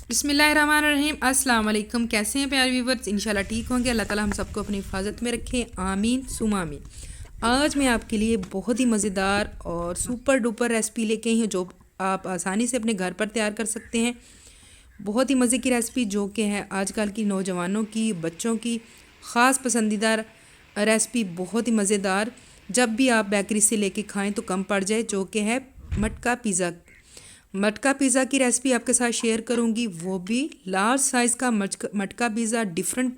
बिस्मिल्लाहिर्रहमानिर्रहीम। अस्सलाम वालेकुम। कैसे हैं प्यारे व्यूवर्स? इंशाल्लाह ठीक होंगे। अल्लाह ताला हम सबको अपनी हिफाजत में रखे, आमीन सुमा आमीन। आज मैं आपके लिए बहुत ही मज़ेदार और सुपर डुपर रेसिपी लेके आई हूँ जो आप आसानी से अपने घर पर तैयार कर सकते हैं। बहुत ही मज़े की रेसिपी जो कि है आजकल की नौजवानों की, बच्चों की ख़ास पसंदीदा रेसिपी, बहुत ही मज़ेदार। जब भी आप बेकरी से लेके खाएं तो कम पड़ जाए, जो कि है मटका पिज़्ज़ा। मटका पिज़्ज़ा की रेसिपी आपके साथ शेयर करूंगी, वो भी लार्ज साइज़ का मटका पिज़्ज़ा। डिफरेंट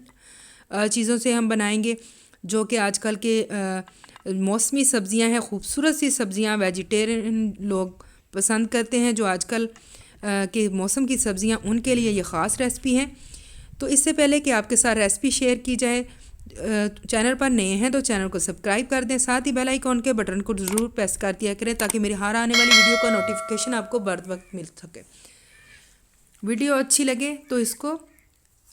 चीज़ों से हम बनाएंगे, जो कि आजकल के मौसमी सब्ज़ियां हैं, खूबसूरत सी सब्ज़ियां वेजिटेरियन लोग पसंद करते हैं। जो आजकल के मौसम की सब्ज़ियां, उनके लिए ये ख़ास रेसिपी है। तो इससे पहले कि आपके साथ रेसिपी शेयर की जाए, चैनल पर नए हैं तो चैनल को सब्सक्राइब कर दें, साथ ही बेल आइकॉन के बटन को ज़रूर प्रेस कर दिया करें ताकि मेरी हर आने वाली वीडियो का नोटिफिकेशन आपको बर वक्त मिल सके। वीडियो अच्छी लगे तो इसको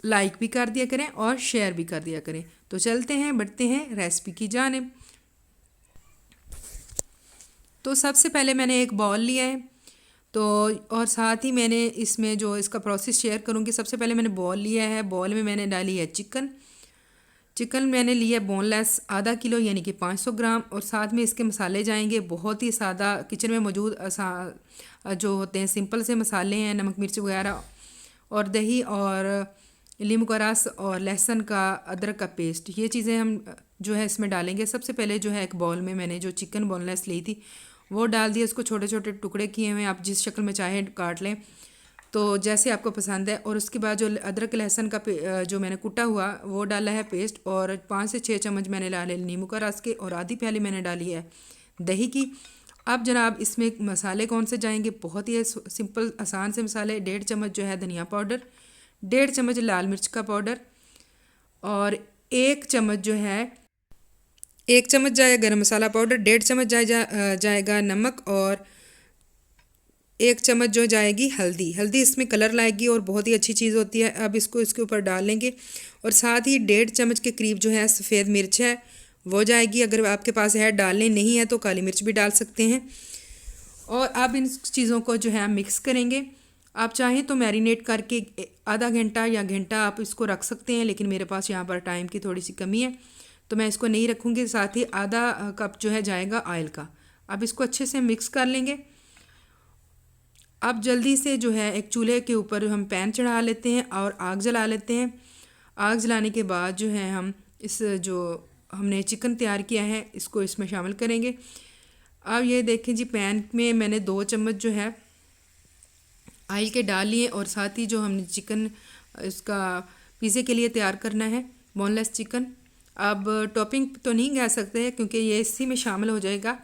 लाइक भी कर दिया करें और शेयर भी कर दिया करें। तो चलते हैं, बढ़ते हैं रेसिपी की जानिब। तो सबसे पहले मैंने एक बाउल लिया है, तो और साथ ही मैंने इसमें जो इसका प्रोसेस शेयर करूँगी। सबसे पहले मैंने बाउल लिया है, बाउल में मैंने डाली है चिकन मैंने लिया बोनलेस आधा किलो यानी कि 500 ग्राम। और साथ में इसके मसाले जाएंगे बहुत ही सादा किचन में मौजूद जो होते हैं, सिंपल से मसाले हैं, नमक मिर्च वगैरह और दही और नींबू का रस और लहसुन का, अदरक का पेस्ट। ये चीज़ें हम जो है इसमें डालेंगे। सबसे पहले जो है एक बाउल में मैंने जो चिकन बोनलेस ली थी वो डाल दिया। उसको छोटे छोटे टुकड़े किए हुए, आप जिस शक्ल में चाहें काट लें, तो जैसे आपको पसंद है। और उसके बाद जो अदरक लहसुन का जो मैंने कुटा हुआ वो डाला है पेस्ट, और 5 से 6 चम्मच मैंने डाले नींबू का रस के, और आधी प्याली मैंने डाली है दही की। अब जनाब इसमें मसाले कौन से जाएंगे, बहुत ही सिंपल आसान से मसाले। 1.5 चम्मच जो है धनिया पाउडर, 1.5 चम्मच लाल मिर्च का पाउडर, और 1 चम्मच जो है 1 चम्मच जाएगा गरम मसाला पाउडर, 1.5 चम्मच जाएगा नमक, और 1 चम्मच जो जाएगी हल्दी इसमें कलर लाएगी और बहुत ही अच्छी चीज़ होती है। अब इसको इसके ऊपर डाल लेंगे। और साथ ही 1.5 चम्मच के करीब जो है सफ़ेद मिर्च है वो जाएगी। अगर आपके पास है, डालने नहीं है तो काली मिर्च भी डाल सकते हैं। और अब इन चीज़ों को जो है मिक्स करेंगे। आप चाहें तो मैरिनेट करके आधा घंटा या घंटा आप इसको रख सकते हैं, लेकिन मेरे पास यहाँ पर टाइम की थोड़ी सी कमी है तो मैं इसको नहीं रखूँगी। साथ ही आधा कप जो है जाएगा ऑयल का। अब इसको अच्छे से मिक्स कर लेंगे। अब जल्दी से जो है एक चूल्हे के ऊपर हम पैन चढ़ा लेते हैं और आग जला लेते हैं। आग जलाने के बाद जो है हम इस जो हमने चिकन तैयार किया है इसको इसमें शामिल करेंगे। अब ये देखें जी, पैन में मैंने 2 चम्मच जो है ऑयल के डाल लिए, और साथ ही जो हमने चिकन इसका पिज़्ज़े के लिए तैयार करना है बोनलेस चिकन। अब टॉपिंग तो नहीं कह सकते हैं क्योंकि ये इसी में शामिल हो जाएगा,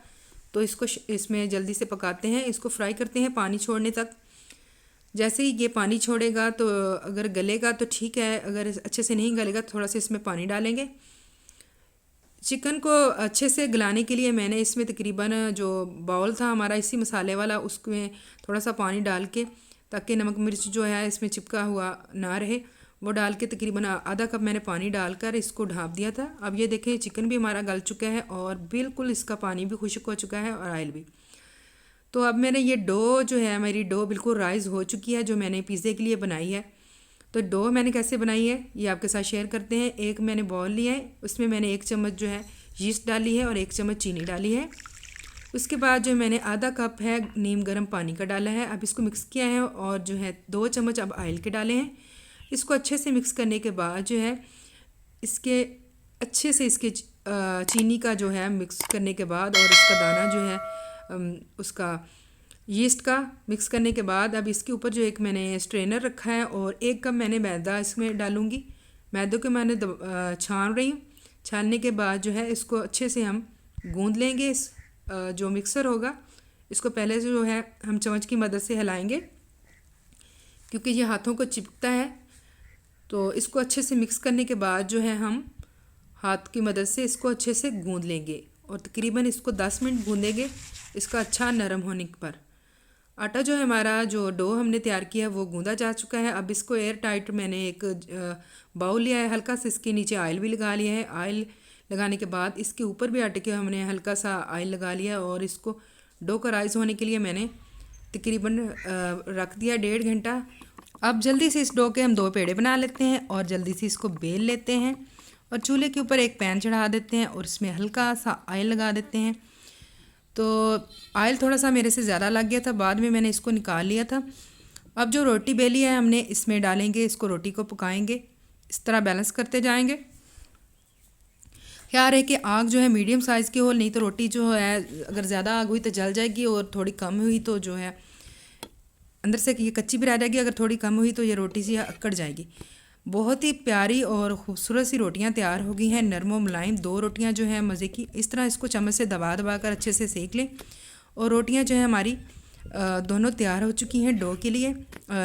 तो इसको इसमें जल्दी से पकाते हैं, इसको फ्राई करते हैं पानी छोड़ने तक। जैसे ही ये पानी छोड़ेगा तो अगर गलेगा तो ठीक है, अगर अच्छे से नहीं गलेगा थोड़ा सा इसमें पानी डालेंगे। चिकन को अच्छे से गलाने के लिए मैंने इसमें तकरीबन जो बाउल था हमारा इसी मसाले वाला, उसमें थोड़ा सा पानी डाल के, ताकि नमक मिर्च जो है इसमें चिपका हुआ ना रहे, वो डाल के तकरीबन आधा कप मैंने पानी डालकर इसको ढाँप दिया था। अब ये देखें चिकन भी हमारा गल चुका है और बिल्कुल इसका पानी भी खुश्क हो चुका है और ऑयल भी। तो अब मैंने ये डो जो है, मेरी डो बिल्कुल राइज़ हो चुकी है जो मैंने पिज़्ज़े के लिए बनाई है। तो डो मैंने कैसे बनाई है ये आपके साथ शेयर करते हैं। एक मैंने बाउल लिया है, उसमें मैंने 1 चम्मच जो है यीस्ट डाली है और 1 चम्मच चीनी डाली है। उसके बाद जो मैंने आधा कप है नीम गर्म पानी का डाला है। अब इसको मिक्स किया है और जो है 2 चम्मच अब ऑयल के डाले हैं। इसको अच्छे से मिक्स करने के बाद जो है इसके अच्छे से इसके चीनी का जो है मिक्स करने के बाद, और इसका दाना जो है उसका यीस्ट का मिक्स करने के बाद, अब इसके ऊपर जो एक मैंने स्ट्रेनर रखा है और 1 कप मैंने मैदा इसमें डालूँगी। मैदे को मैंने छान रही हूँ। छानने के बाद जो है इसको अच्छे से हम गूँध लेंगे। इस जो मिक्सर होगा इसको पहले जो है हम चम्मच की मदद से हिलाएंगे क्योंकि ये हाथों को चिपकता है। तो इसको अच्छे से मिक्स करने के बाद जो है हम हाथ की मदद से इसको अच्छे से गूँध लेंगे और तकरीबन इसको 10 मिनट गूँधेंगे इसका अच्छा नरम होने पर। आटा जो है हमारा जो डो हमने तैयार किया है वो गूँधा जा चुका है। अब इसको एयर टाइट मैंने एक बाउल लिया है, हल्का सा इसके नीचे ऑयल भी लगा लिया है। ऑयल लगाने के बाद इसके ऊपर भी आटे के हमने हल्का सा ऑयल लगा लिया और इसको डो का राइज़ होने के लिए मैंने तकरीबन रख दिया 1.5 घंटा। अब जल्दी से इस डो के हम 2 पेड़े बना लेते हैं और जल्दी से इसको बेल लेते हैं और चूल्हे के ऊपर एक पैन चढ़ा देते हैं और इसमें हल्का सा ऑयल लगा देते हैं। तो ऑयल थोड़ा सा मेरे से ज़्यादा लग गया था, बाद में मैंने इसको निकाल लिया था। अब जो रोटी बेली है हमने इसमें डालेंगे, इसको रोटी को पकाएंगे, इस तरह बैलेंस करते जाएंगे। ख्याल है कि आग जो है मीडियम साइज़ की हो, नहीं तो रोटी जो है अगर ज़्यादा आग हुई तो जल जाएगी और थोड़ी कम हुई तो जो है अंदर से ये कच्ची भी रह जाएगी। अगर थोड़ी कम हुई तो ये रोटी सी अकड़ जाएगी। बहुत ही प्यारी और ख़ूबसूरत सी रोटियां तैयार हो गई हैं, नरम व मुलायम 2 रोटियां जो है मज़े की। इस तरह इसको चम्मच से दबा दबा कर अच्छे से सेक लें और रोटियां जो है हमारी दोनों तैयार हो चुकी हैं डो के लिए,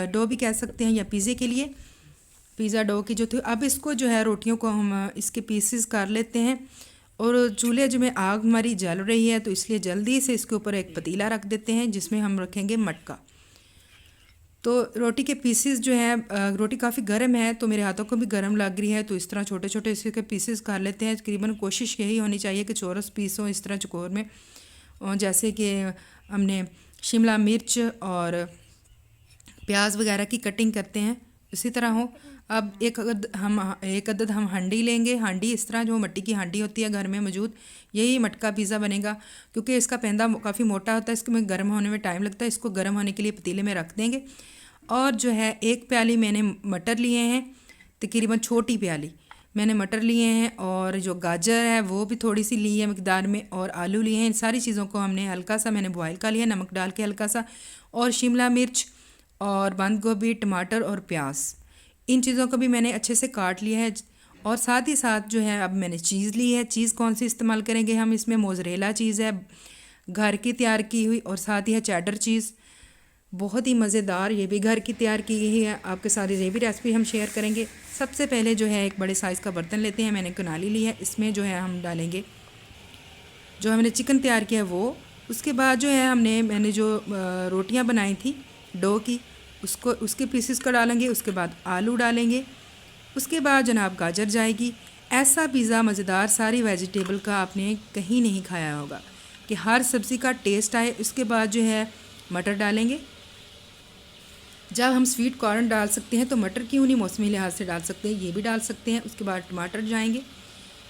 डो भी कह सकते हैं या पिज़्ज़े के लिए, पिज़्ज़ा डो की जो थी। अब इसको जो है रोटियों को हम इसके पीसेस कर लेते हैं और चूल्हे जो में आग हमारी जल रही है तो इसलिए जल्दी से इसके ऊपर एक पतीला रख देते हैं जिसमें हम रखेंगे मटका। तो रोटी के पीसेस जो है, रोटी काफ़ी गर्म है तो मेरे हाथों को भी गर्म लग रही है, तो इस तरह छोटे छोटे इसके पीसेस कर लेते हैं। तकरीबन कोशिश यही होनी चाहिए कि चौरस पीस हो इस तरह चौकोर में, और जैसे कि हमने शिमला मिर्च और प्याज वगैरह की कटिंग करते हैं इसी तरह हो। अब एक अदद हम हांडी लेंगे। हांडी इस तरह जो मिट्टी की हांडी होती है घर में मौजूद, यही मटका पिज़्ज़ा बनेगा क्योंकि इसका पैंदा काफ़ी मोटा होता है, इसमें गर्म होने में टाइम लगता है। इसको गर्म होने के लिए पतीले में रख देंगे और जो है 1 प्याली मैंने मटर लिए हैं, तकरीबन छोटी प्याली मैंने मटर लिए हैं, और जो गाजर है वो भी थोड़ी सी ली है मकदार में, और आलू लिए हैं। इन सारी चीज़ों को हमने हल्का सा मैंने बॉयल कर लिया नमक डाल के हल्का सा, और शिमला मिर्च और बंद गोभी, टमाटर और प्याज, इन चीज़ों को भी मैंने अच्छे से काट लिया है। और साथ ही साथ जो है अब मैंने चीज़ ली है। चीज़ कौन सी इस्तेमाल करेंगे हम, इसमें मोज़रेला चीज़ है घर की तैयार की हुई, और साथ ही है चेडर चीज़, बहुत ही मज़ेदार, ये भी घर की तैयार की गई है। आपके साथ ये भी रेसिपी हम शेयर करेंगे। सबसे पहले जो है एक बड़े साइज़ का बर्तन लेते हैं, मैंने कनाली ली है, इसमें जो है हम डालेंगे जो हमने चिकन तैयार किया है वो। उसके बाद जो है मैंने जो रोटियां बनाई थी डो की, उसको उसके पीसेस को डालेंगे। उसके बाद आलू डालेंगे, उसके बाद जनाब गाजर जाएगी। ऐसा पिज़्ज़ा मज़ेदार सारी वेजिटेबल का आपने कहीं नहीं खाया होगा कि हर सब्ज़ी का टेस्ट आए। उसके बाद जो है मटर डालेंगे। जब हम स्वीट कॉर्न डाल सकते हैं तो मटर क्यों नहीं मौसमी लिहाज से डाल सकते हैं, ये भी डाल सकते हैं। उसके बाद टमाटर जाएंगे,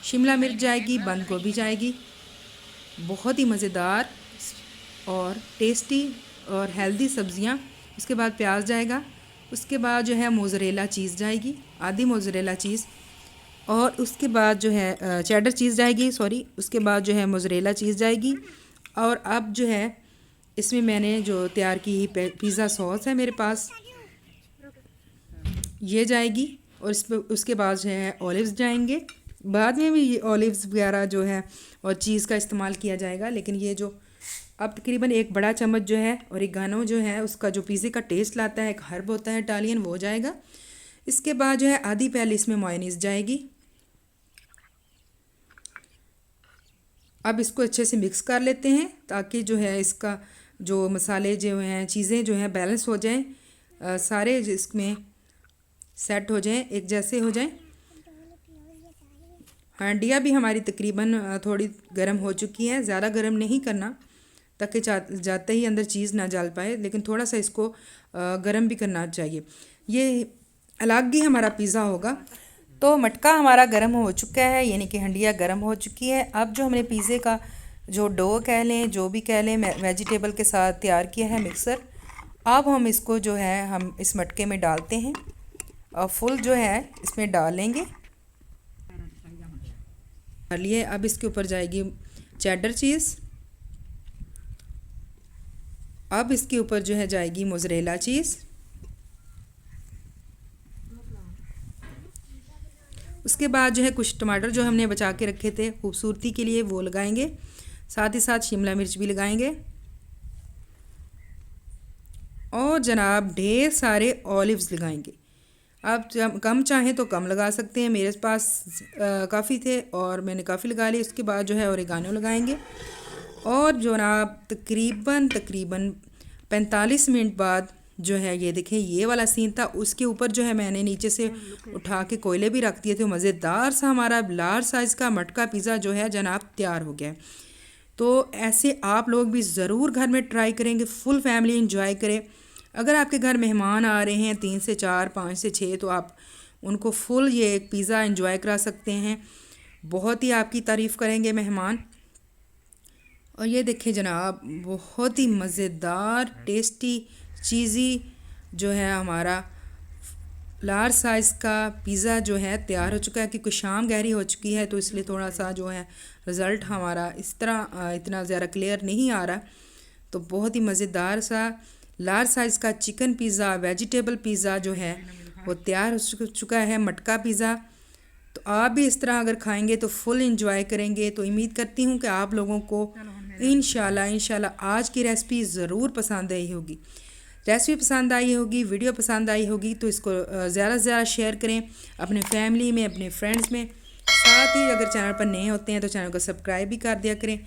शिमला मिर्च जाएगी, बंद गोभी जाएगी। बहुत ही मज़ेदार और टेस्टी और हेल्दी सब्ज़ियाँ। उसके बाद प्याज जाएगा। उसके बाद जो है मोज़रेला चीज़ जाएगी, आधी मोज़रेला चीज़, और उसके बाद जो है चेडर चीज़ जाएगी, सॉरी। उसके बाद जो है मोज़रेला चीज़ जाएगी। और अब जो है इसमें मैंने जो तैयार की पिज़्ज़ा सॉस है मेरे पास, ये जाएगी। और इस पर उसके बाद जो है ऑलिव्स जाएंगे। बाद में भी ये ऑलिव्स वगैरह जो है और चीज़ का इस्तेमाल किया जाएगा, लेकिन ये जो अब तकरीबन 1 बड़ा चम्मच जो है ओरिगानो जो है उसका जो पिज़्ज़े का टेस्ट लाता है, एक हर्ब होता है इटालियन, वो जाएगा। इसके बाद जो है आधी प्याली इसमें मायोनीज़ जाएगी। अब इसको अच्छे से मिक्स कर लेते हैं ताकि जो है इसका जो मसाले जो हैं, चीज़ें जो हैं बैलेंस हो जाएं, सारे इसमें सेट हो जाएं, एक जैसे हो जाएं। हांडिया भी हमारी तकरीबन थोड़ी गर्म हो चुकी है, ज़्यादा गर्म नहीं करना ताकि जाते ही अंदर चीज़ ना जल पाए, लेकिन थोड़ा सा इसको गर्म भी करना चाहिए। ये अलग ही हमारा पिज़्ज़ा होगा। तो मटका हमारा गर्म हो चुका है, यानी कि हंडिया गर्म हो चुकी है। अब जो हमने पिज़्ज़े का जो डो कह लें, जो भी कह लें, वेजिटेबल के साथ तैयार किया है मिक्सर, अब हम इसको जो है हम इस मटके में डालते हैं और फुल जो है इसमें डालेंगे। डालिए। अब इसके ऊपर जाएगी चेडर चीज़। अब इसके ऊपर जो है जाएगी मोज़रेला चीज़। उसके बाद जो है कुछ टमाटर जो हमने बचा के रखे थे खूबसूरती के लिए वो लगाएंगे, साथ ही साथ शिमला मिर्च भी लगाएंगे, और जनाब ढेर सारे ऑलिव्स लगाएंगे। आप कम चाहें तो कम लगा सकते हैं, मेरे पास काफ़ी थे और मैंने काफ़ी लगा लिए। उसके बाद जो है ओरिगानो लगाएंगे, और जनाब तकरीबन 45 मिनट बाद जो है ये देखें ये वाला सीन था। उसके ऊपर जो है मैंने नीचे से उठा के कोयले भी रख दिए थे। मज़ेदार सा हमारा लार्ज साइज़ का मटका पिज़्ज़ा जो है जनाब तैयार हो गया है। तो ऐसे आप लोग भी ज़रूर घर में ट्राई करेंगे, फुल फैमिली इंजॉय करें। अगर आपके घर मेहमान आ रहे हैं 3 से 4, 5 से 6, तो आप उनको फुल ये एक पिज़्ज़ा एंजॉय करा सकते हैं। बहुत ही आपकी तारीफ़ करेंगे मेहमान। और ये देखिए जनाब, बहुत ही मज़ेदार टेस्टी चीज़ी जो है हमारा लार्ज साइज़ का पिज़्ज़ा जो है तैयार हो चुका है। क्योंकि शाम गहरी हो चुकी है तो इसलिए थोड़ा सा जो है रिज़ल्ट हमारा इस तरह इतना ज़्यादा क्लियर नहीं आ रहा। तो बहुत ही मज़ेदार सा लार्ज साइज़ का चिकन पिज़्ज़ा, वेजिटेबल पिज़्ज़ा जो है वो तैयार हो चुका है, मटका पिज़्ज़ा। तो आप भी इस तरह अगर खाएंगे तो फुल इंजॉय करेंगे। तो उम्मीद करती हूँ कि आप लोगों को इंशाल्लाह आज की रेसिपी ज़रूर पसंद आई होगी। रेसिपी पसंद आई होगी, वीडियो पसंद आई होगी तो इसको ज़्यादा से ज़्यादा शेयर करें अपने फैमिली में, अपने फ्रेंड्स में। साथ ही अगर चैनल पर नए होते हैं तो चैनल को सब्सक्राइब भी कर दिया करें।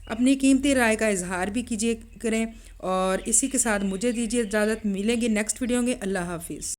अपनी कीमती राय का इजहार भी कीजिए करें। और इसी के साथ मुझे दीजिए इजाज़त। मिलेंगे नेक्स्ट वीडियो में। अल्लाह हाफिज़।